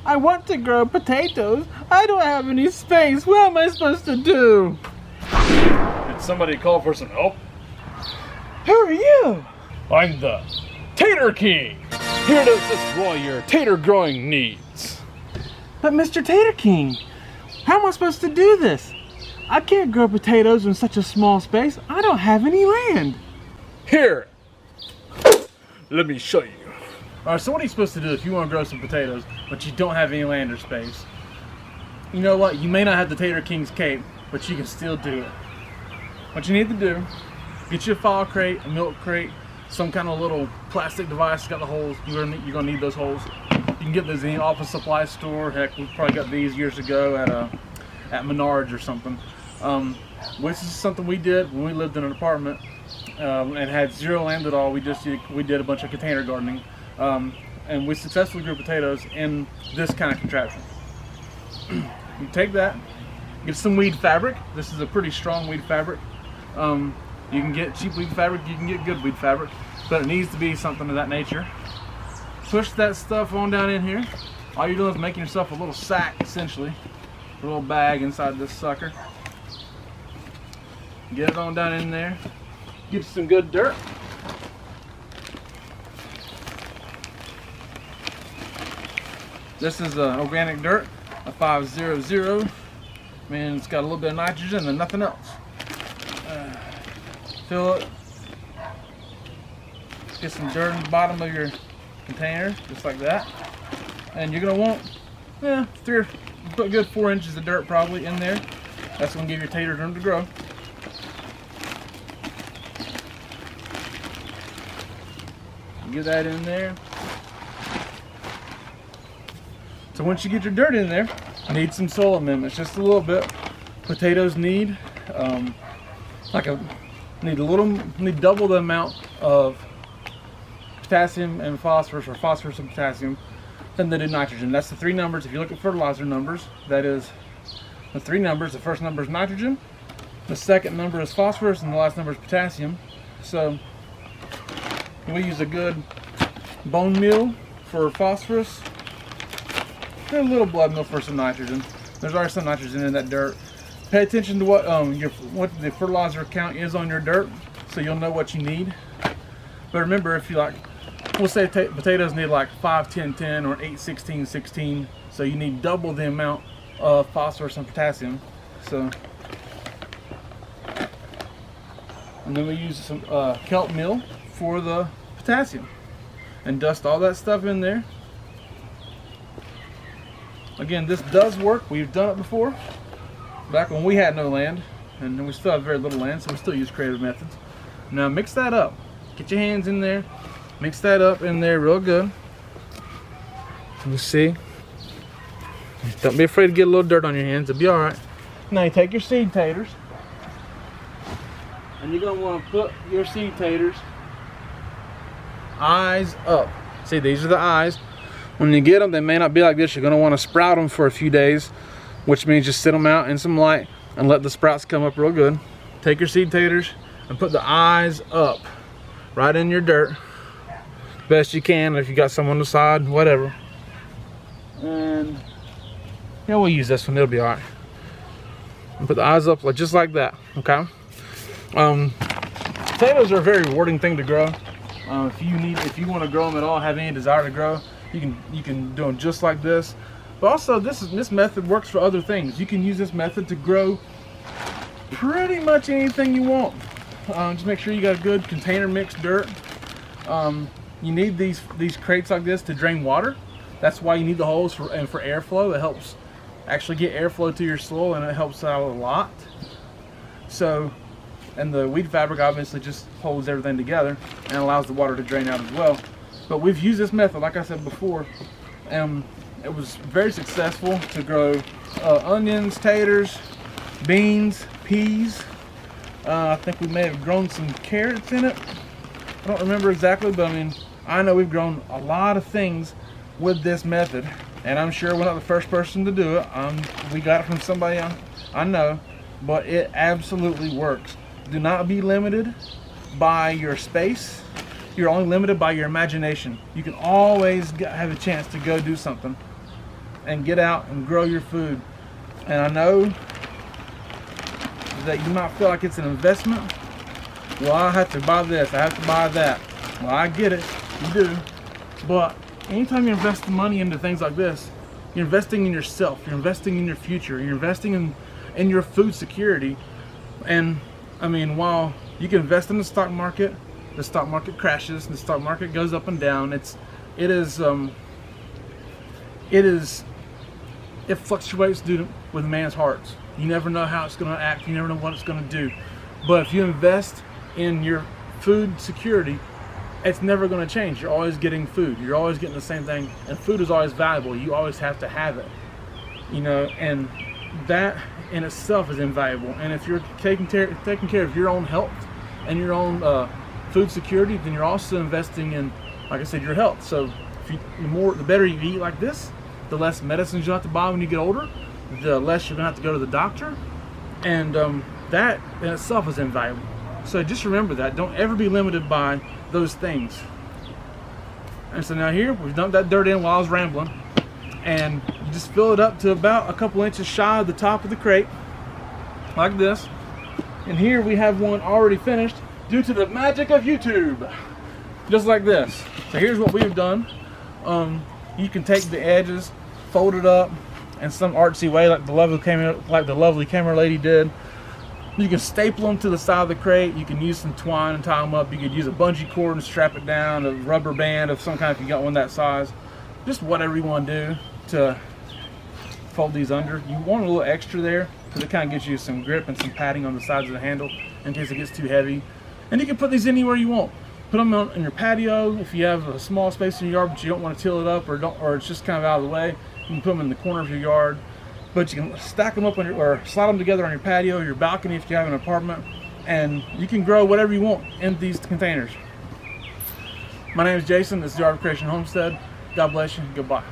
I want to grow potatoes. I don't have any space. What am I supposed to do? Did somebody call for some help? Who are you? I'm the Tater King, here to assist all your tater growing needs. But Mr. Tater King, how am I supposed to do this? I can't grow potatoes in such a small space. I don't have any land. Here, let me show you. Alright, so what are you supposed to do if you want to grow some potatoes, but you don't have any land or space? You know what? You may not have the Tater King's cape, but you can still do it. What you need to do, get you a file crate, a milk crate, some kind of little plastic device that's got the holes. You're gonna need those holes. You can get those in any office supply store. Heck, we probably got these years ago at Menards or something. This is something we did when we lived in an apartment and had zero land at all. We did a bunch of container gardening. And we successfully grew potatoes in this kind of contraption. You take that, get some weed fabric. This is a pretty strong weed fabric. You can get cheap weed fabric, you can get good weed fabric, but it needs to be something of that nature. Push that stuff on down in here. All you're doing is making yourself a little sack, essentially, a little bag inside this sucker. Get it on down in there. Get some good dirt. This is organic dirt, a 500. I mean, it's got a little bit of nitrogen and nothing else. Fill it. Get some dirt in the bottom of your container, just like that. And you're gonna want, put a good 4 inches of dirt probably in there. That's gonna give your taters room to grow. Get that in there. So once you get your dirt in there, you need some soil amendments, just a little bit. Potatoes need need double the amount of potassium and phosphorus, or phosphorus and potassium, than they do nitrogen. That's the 3 numbers. If you look at fertilizer numbers, that is the 3 numbers. The first number is nitrogen, the second number is phosphorus, and the last number is potassium. So we use a good bone meal for phosphorus, and a little blood meal for some nitrogen. There's already some nitrogen in that dirt. Pay attention to what the fertilizer count is on your dirt, so you'll know what you need. But remember, if you we'll say potatoes need like 5-10-10 or 8-16-16, so you need double the amount of phosphorus and potassium. So, and then we use some kelp meal for the potassium, and dust all that stuff in there. Again, this does work. We've done it before, back when we had no land, and we still have very little land, so we still use creative methods. Now mix that up. Get your hands in there. Mix that up in there real good. You see? Don't be afraid to get a little dirt on your hands. It'll be all right. Now you take your seed taters, and you're gonna want to put your seed taters eyes up. See, these are the eyes. When you get them, they may not be like this. You're going to want to sprout them for a few days, which means just sit them out in some light and let the sprouts come up real good. Take your seed taters and put the eyes up right in your dirt, best you can. If you got some on the side, whatever. And yeah, we'll use this one. It'll be all right. And put the eyes up just like that. Okay. Potatoes are a very rewarding thing to grow. If you want to grow them at all, have any desire to grow, you can do them just like this. But also, this method works for other things. You can use this method to grow pretty much anything you want. Just make sure you got a good container mixed dirt. You need these crates like this to drain water. That's why you need the holes for airflow. It helps actually get airflow to your soil, and it helps out a lot. So, and the weed fabric obviously just holds everything together and allows the water to drain out as well. But we've used this method, like I said before, and it was very successful to grow onions, taters, beans, peas. I think we may have grown some carrots in it. I don't remember exactly, but I mean, I know we've grown a lot of things with this method, and I'm sure we're not the first person to do it. We got it from somebody I know, but it absolutely works. Do not be limited by your space. You're only limited by your imagination. You can always have a chance to go do something. and get out and grow your food. And I know that you might feel like it's an investment. Well, I have to buy this, I have to buy that. Well, I get it, you do. But anytime you invest the money into things like this, you're investing in yourself, you're investing in your future, you're investing in your food security. And I mean, while you can invest in the stock market crashes, the stock market goes up and down. It fluctuates with man's hearts. You never know how it's going to act. You never know what it's going to do. But if you invest in your food security, it's never going to change. You're always getting food. You're always getting the same thing, and food is always valuable. You always have to have it, you know, and that in itself is invaluable. And if you're taking care of your own health and your own food security, then you're also investing in, like I said, your health. So the better you eat like this, the less medicines you'll have to buy when you get older, the less you're gonna have to go to the doctor, and that in itself is invaluable. So just remember that. Don't ever be limited by those things. And so now here, we've dumped that dirt in while I was rambling, and you just fill it up to about a couple inches shy of the top of the crate, like this. And here we have one already finished due to the magic of YouTube, just like this. So here's what we've done. You can take the edges, fold it up in some artsy way, like the lovely camera lady did. You can staple them to the side of the crate. You can use some twine and tie them up. You could use a bungee cord and strap it down, a rubber band of some kind if you got one that size. Just whatever you want to do to fold these under. You want a little extra there because it kind of gives you some grip and some padding on the sides of the handle in case it gets too heavy. And you can put these anywhere you want. Put them in your patio if you have a small space in your yard but you don't want to till it up, or it's just kind of out of the way. You can put them in the corner of your yard. But you can stack them up or slide them together on your patio, your balcony if you have an apartment, and you can grow whatever you want in these containers. My name is Jason. This is the Art of Creation Homestead. God bless you. Goodbye.